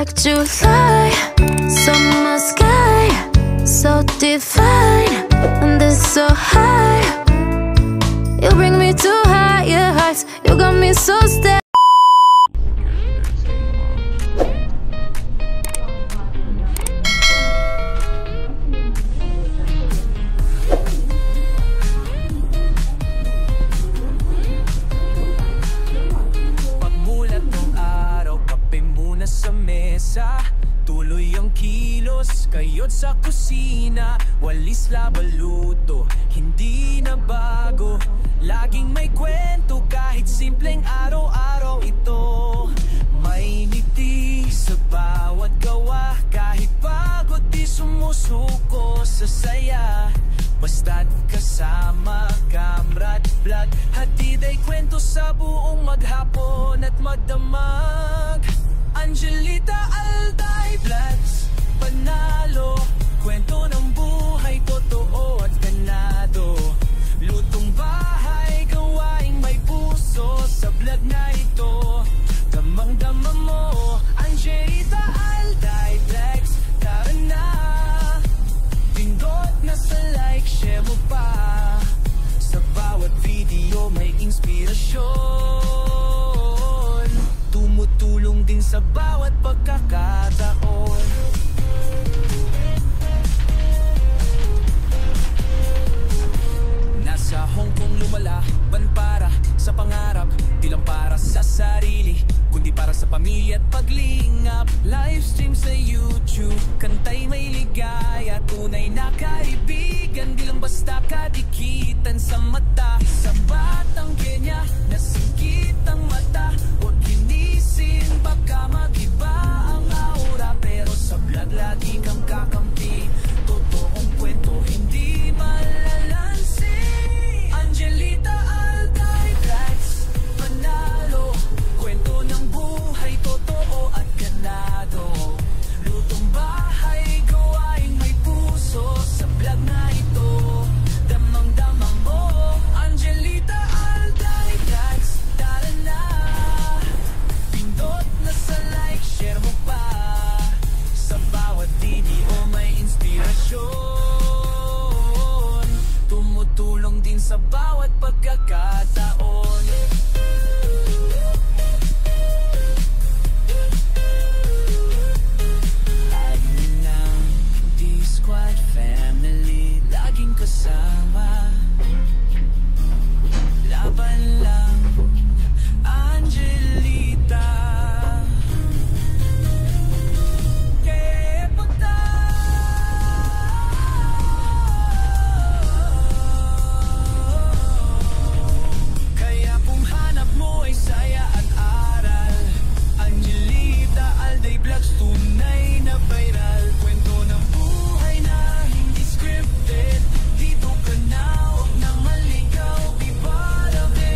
like July, summer sky, so divine, and this so high. You bring me to higher heights. You got me so steady. Pagmulat ng araw, kape muna sa mesa. Tuloy ang kilos, kayod sa kusina. Walis labaluto, hindi na bago. Laging may kwento kahit simpleng araw-araw ito. May ngiti sa bawat gawa, kahit pagod di sumusuko sa saya. Basta't kasama, kamrat, vlog, hatid ay kwento sa buong maghapon at magdamag. Angelita Alday Vlogs, panalo, kwento ng buhay, totoo at ganado. Lutong bahay, gawaing may puso sa vlog na ito. Damang-dama mo, Angelita Alday Vlogs, tara na. Pindot na sa like, share mo pa. Sa bawat video may inspirasyon, tumutulong din sa bawat pagkakataon. Nasa Hong Kong lumalaban para sa pangarap, di lang para sa sarili, kundi para sa pamilya at paglingap. Livestream sa YouTube, kantay may ligaya, tunay na kaibigan, di lang basta kadikitan sa mata. Sa batang Kenya, nasikit ang mata, huwag kinisin, baka mag-iba ang aura. Pero sa vlog lagi kang kakampi, totoong kwento, hindi malalansi. Angelita Alday Vlogs, panalo, kwento ng buhay, totoo at ganado. Lutong bahay, gawaing may puso sa vlog na ito. Damang-damang mo, Angelita Alday Vlogs, tara na. Pindot na sa like, share mo pa. Sa bawat video may inspirasyon, tumutulong din sa bawat pagkakataon. Ayun ng D-Squad family, laging kasama. Laban lang, Angelita. Kaya kung hanap mo ay saya at aral, Angelita Alday Vlogs, tunay na viral. Kwento ng buhay na hindi scripted, dito ka na, huwag nang maligaw, be part of it.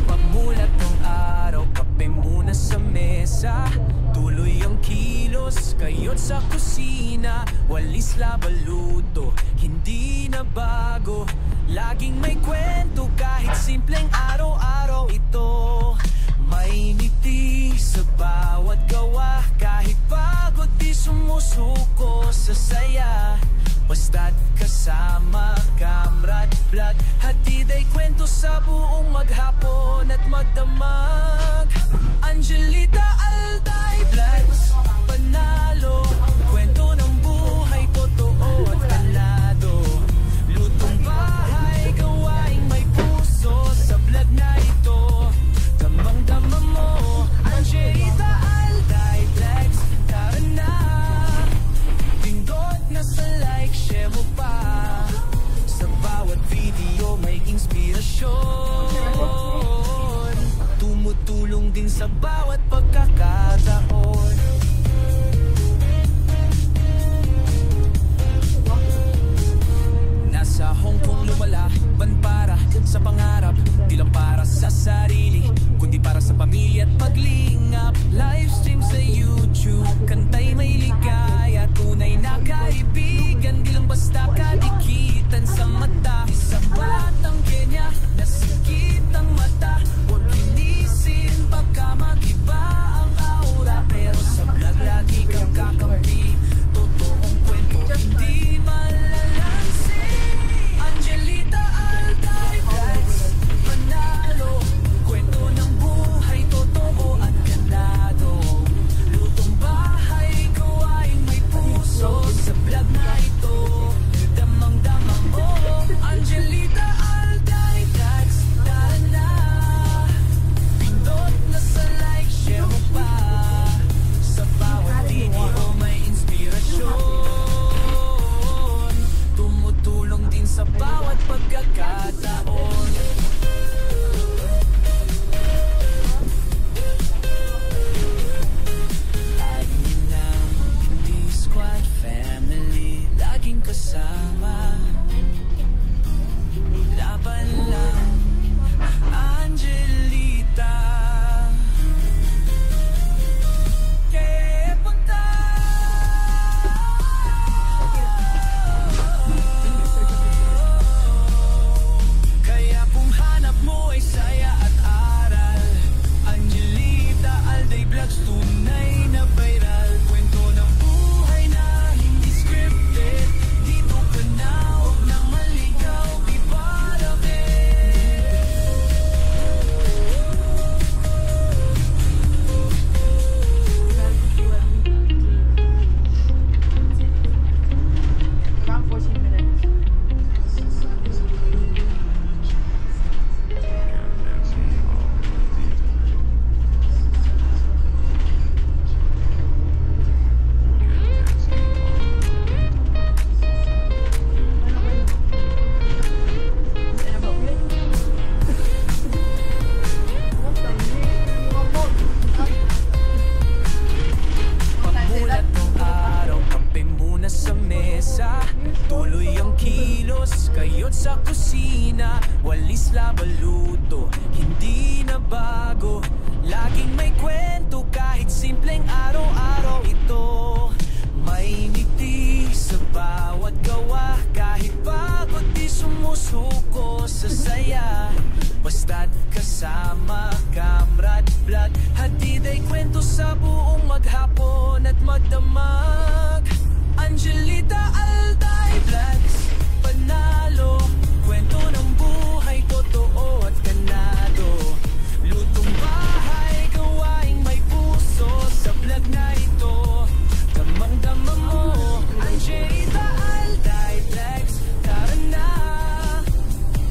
Pagmulat ng araw, kape muna sa mesa. Tuloy ang kilos, kayod sa kusina. Walis labaluto, hindi na bago. Laging may kwento kahit simpleng araw-araw ito. May ngiti sa bawat gawa, kahit pagod di sumusuko sa saya. Basta't kasama, kamrat, vlog, hatid ay kwento sa buong maghapon at magdamag. Angelita Alday Vlogs, panalo, kwento ng buhay, totoo at ganado. Lutong bahay, gawaing may puso sa vlog na ito. Damang-dama mo, Angelita Alday Vlogs, tara na. Pindot na sa like, share mo pa. Sa bawat video may inspirasyon, sa bawat pagkakataon. Nasa Hong Kong lumalaban para sa pangarap, di lang para sa sarili, kundi para sa pamilya at paglingap. Livestream sa YouTube, kantay may ligaya, tunay na kaibigan, di lang basta kadikitan sa mata. Isang batang Kenya, nasikit ang mata, huwag linisin baka mag-iba ang aura, pero sa vlog lagi kang kakampi, totoong kwento hindi malalansin. Angelita Alday Vlogs, panalo, kwento ng buhay totoo at ganado, lutong bahay gawain may puso, sa vlog na ito damang-damang mo. Angelita Alday Vlogs, tara na, pindot na sa like, share mo pa, sa bawat video may inspirasyon, tumutulong din sa bawat pagkakataon. Lagi ng D-Squad family, laging kasama, laban lang, Angelita. Kaya punta, kaya kung hanap mo ay saya at aral, Angelita Alday Vlogs, tunay na viral, kwento ng buhay na hindi scripted, dito ka na, huwag nang maligaw, be part of it. Around 14 minutes. Pagmulat ng araw, kape muna sa mesa, tuloy ang kilos, kayod sa kusina, walis labaluto, hindi na bago, laging may kwento kahit simpleng araw-araw ito. May ngiti sa bawat gawa, kahit pagod di sumusuko sa saya, basta't kasama, kamrad, vlog, hatid ay kwento sa buong maghapon at magdamag. Angelita Alday Vlogs, panalo, kwento ng buhay totoo at ganado, lutong bahay gawaing may puso, sa vlog na ito damang-dama mo. Angelita Alday Vlogs, tara na,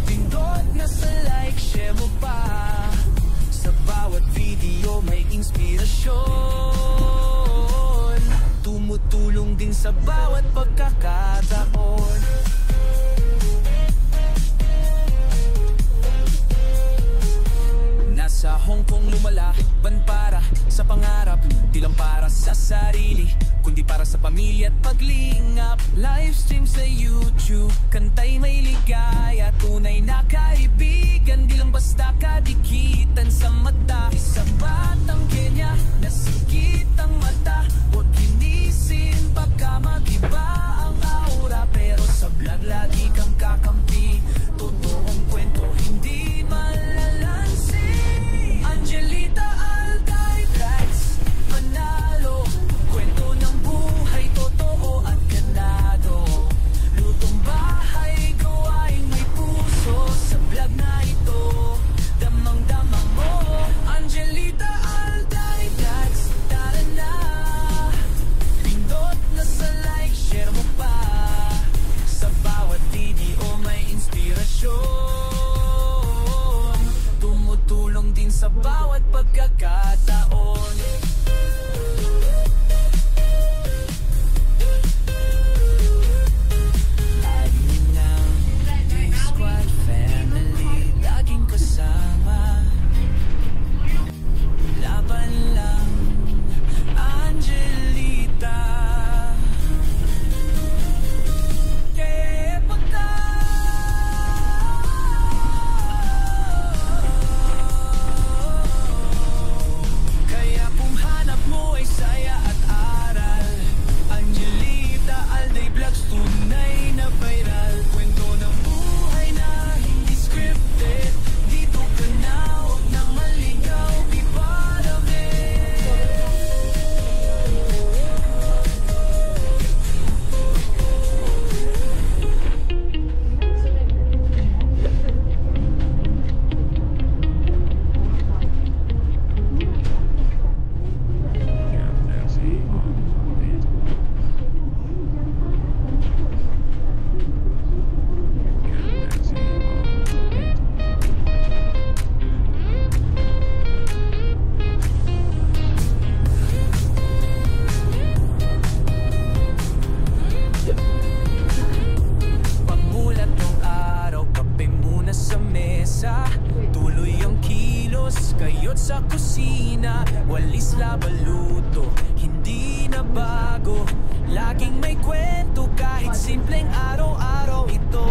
pindot na sa like, share mo pa, sa bawat video may inspirasyon, tumutulong din sa bawat pagkakataon. Nasa Hong Kong lumalaban para sa pangarap, di lang para sa sarili, kundi para sa pamilya at paglingap. Livestream sa YouTube, kantay may ligaya, tunay na kaibigan, di lang basta kadikitan sa mata. Isang batang Kenya, nasikit ang mata, huwag linisin baka mag-iba ang aura, pero sa vlog lagi kang kakampi, totoong kwento hindi malalansin. Angelita Alday Vlogs, panalo, kwento ng buhay totoo at ganado, lutong bahay gawaing may puso, sa vlog na ito damang-damang mo. Angelita Alday Vlogs, tara na, pindot na sa like, share mo pa, sa bawat video may inspirasyon, tumutulong din sa bawat pagkakataon. Lagi ng D-Squad family, laging kasama, laban lamesa, tuloy ang kilos, kayot sa kusina, walis labaluto, hindi na bago, laging may kwento kahit simpleng araw-araw ito.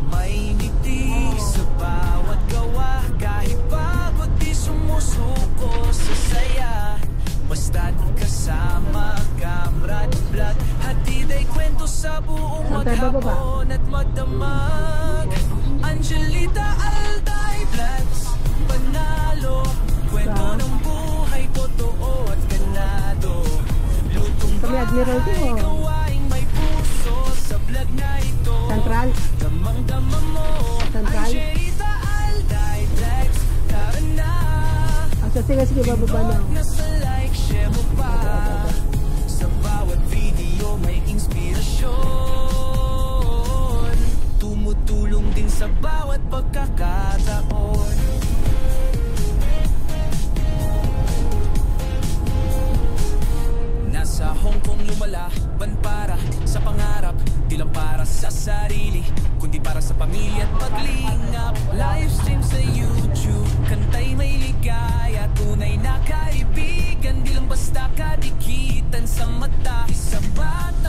May ngiti sa bawat gawa, kahit pagod di sumusuko sa saya. Basta't kasama, kamrad, vlog, hatid ay kwento sa buong maghapon at magdamag. Angelita Alday Vlogs, panalo, kwento ng buhay, totoo at ganado. Lutong bahay, gawaing may puso sa vlog na ito. Central. Damang-dama mo, Central. Angelita Alday Vlogs, tara na. Sige, bababa na. Nasa like, share mo pa. Sa bawat video may inspirasyon, tumutulong din sa bawat pagkakataon. Nasa Hong Kong lumalaban para sa pangarap, di lang para sa sarili, kundi para sa pamilya at paglingap. Livestream sa YouTube, kantay may ligaya, tunay na kaibigan, di lang basta kadikitan sa mata. Isa bata